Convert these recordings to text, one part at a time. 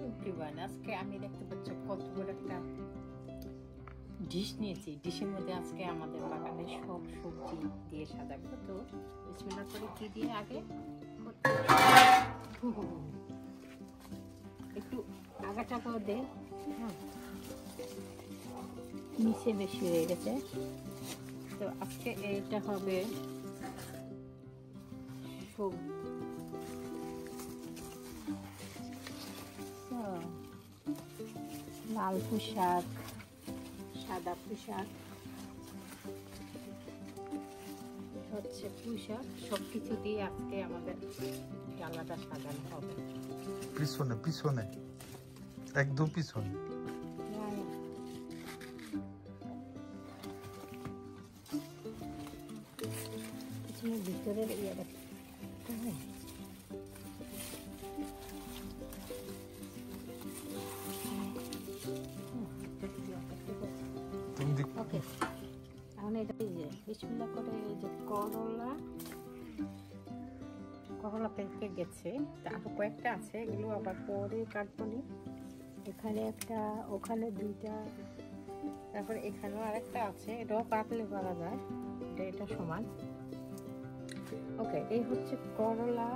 Everyone, আজকে আমি দেখতে পাচ্ছি কত বড় একটা ডিশ নিয়েছি। ডিশের মধ্যে আজকে আমাদের বাগানের সব সবজি দিয়ে সাজাবো। তো বিসমিল্লাহ করে কি দিয়ে আগে একটু আগাটাও দে। হ্যাঁ, নিচে বেশি হয়ে গেছে। তো আজকে এটা হবে সবজি। লাল পুঁইশাক, সাদা পুঁইশাক, হচ্ছে পুঁইশাক, সবকিছু দিয়ে আজকে আমাদের ডালাটা সাজানো হবে। পিছনে পিছনে একদম পিছনে ভিতরের ইয়েটা ওকে। এখন এটা বিসমিল্লাহ করে এই যে করলা পেকে গেছে, আরো কয়েকটা আছে, এগুলো আবার পরে কাটবো নি। এখানে একটা, ওখানে দুইটা, তারপরে এখানেও আরেকটা আছে, এটাও কাটলে করা যায়, এটা সমান। ওকে, এই হচ্ছে করলা।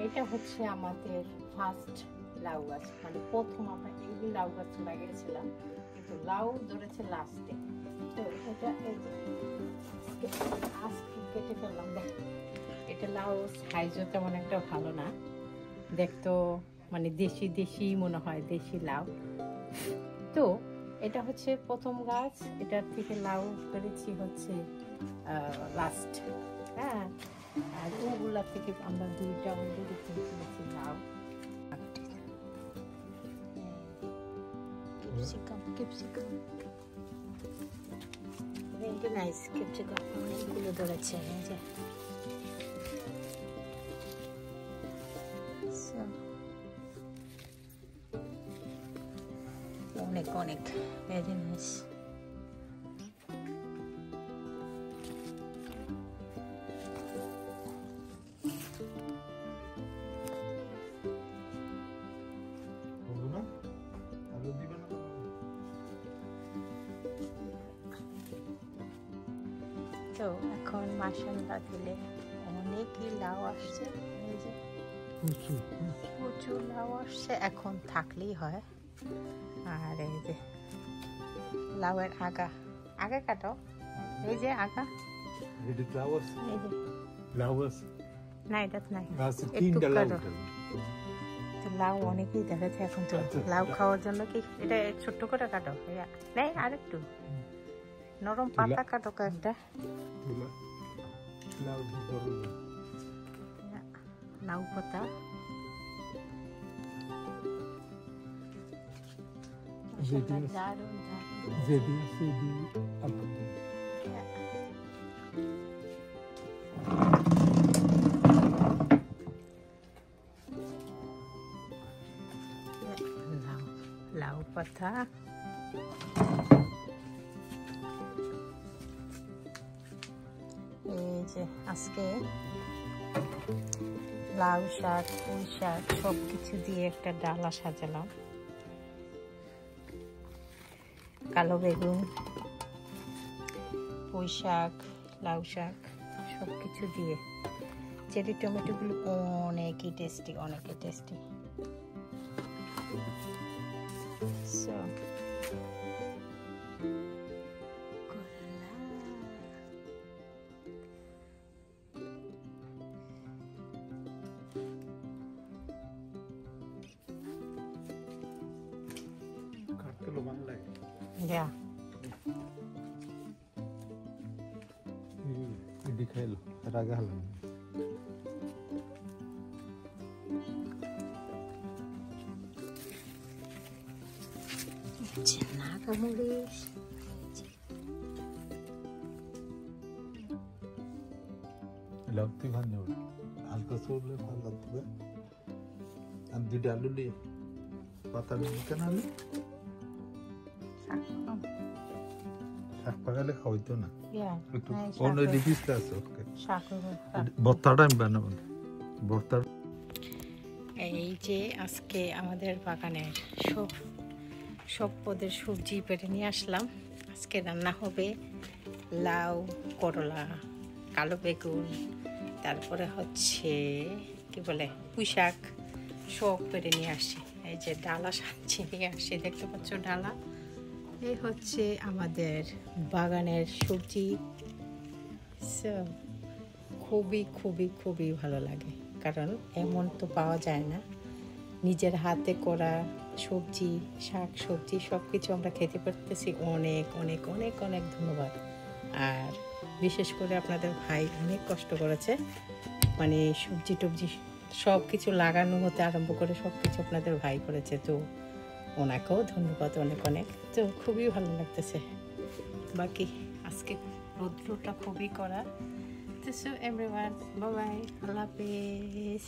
এটা হচ্ছে আমাদের ফার্স্ট লাউ গাছ, মানে প্রথম আমরা এই লাউ গাছ লাগিয়েছিলাম, কিন্তু লাউ ধরেছে লাস্টে। তো এটা আজকে কেটে ফেললাম। দেখ, এটা লাউ সাইজও তেমন একটা ভালো না, দেখতো মানে দেশি দেশি মনে হয়, দেশি লাউ। তো এটা হচ্ছে প্রথম গাছ, এটার থেকে লাউ পেরেছি হচ্ছে লাস্ট। হ্যাঁ, আর ওগুলা থেকে আমরা দুইটা অলরেডি কিনেছি লাউ। Capsicum very nice. ক্যাপসিকাম অনেকগুলো ধরেছে, এই যে অনেক অনেক ভেরি নাইস। তো এখন মাশাআল্লাহ দিলে অনেকই লাউ আসছে, এই যে প্রচুর লাউ আসছে। এখন থাকলেই হয়। আর এই যে লাউয়ের আগা কাটো, এই যে আগা, এই যে না, এটা নাই, একটু কাটো। তো লাউ অনেকেই দেখাচ্ছে এখন। তো লাউ খাওয়ার জন্য কি এটা ছোট্ট করে কাটো, নেই আরেকটু নরম পাতা কাটো কয়েকটা। লাউ পাতা লাউ পাতা। এই যে আজকে লাউ শাক, পুঁই শাক সবকিছু দিয়ে একটা ডালা সাজালাম। কালো বেগুন, পুঁই শাক, লাউ শাক সবকিছু দিয়ে। চেরি টমেটো গুলো অনেকই টেস্টি, অনেকই টেস্টি। Yeah. এটি খাইলো এর আগে হলাম নাগামরিচ लगती भाने हो हल्का सोले भाल लगता है अंधी डालू ले पता नहीं कितना ले শাক পাকালে খাওয়াইতো না একটু অন্য লিপিসটা আছে ওকে ভর্তাটা আমি বানাবো ভর্তা এই যে আজকে আমাদের বাগানের সব পদের সবজি পেটে নিয়ে আসলাম। আজকে রান্না হবে লাউ, করলা, কালো বেগুন, তারপরে হচ্ছে কি বলে পুঁই শাক, সব পেটে নিয়ে আসছি। এই যে ডালা সাজি নিয়ে আসছি, দেখতে পাচ্ছ ডালা। এই হচ্ছে আমাদের বাগানের সবজি। খুবই খুবই খুবই ভালো লাগে, কারণ এমন তো পাওয়া যায় না। নিজের হাতে করা সবজি, শাক সবজি সব কিছু আমরা খেতে পারতেছি। অনেক অনেক অনেক অনেক ধন্যবাদ। আর বিশেষ করে আপনাদের ভাই অনেক কষ্ট করেছে, মানে সবজি টবজি সব কিছু লাগানো হতে আরম্ভ করে সব কিছু আপনাদের ভাই করেছে। তো ওনাকেও ধন্যবাদ অনেক অনেক। তো খুবই ভালো লাগতেছে। বাকি আজকে রৌদ্রটা খুবই কড়া। So everyone, bye bye, Allah Hafiz.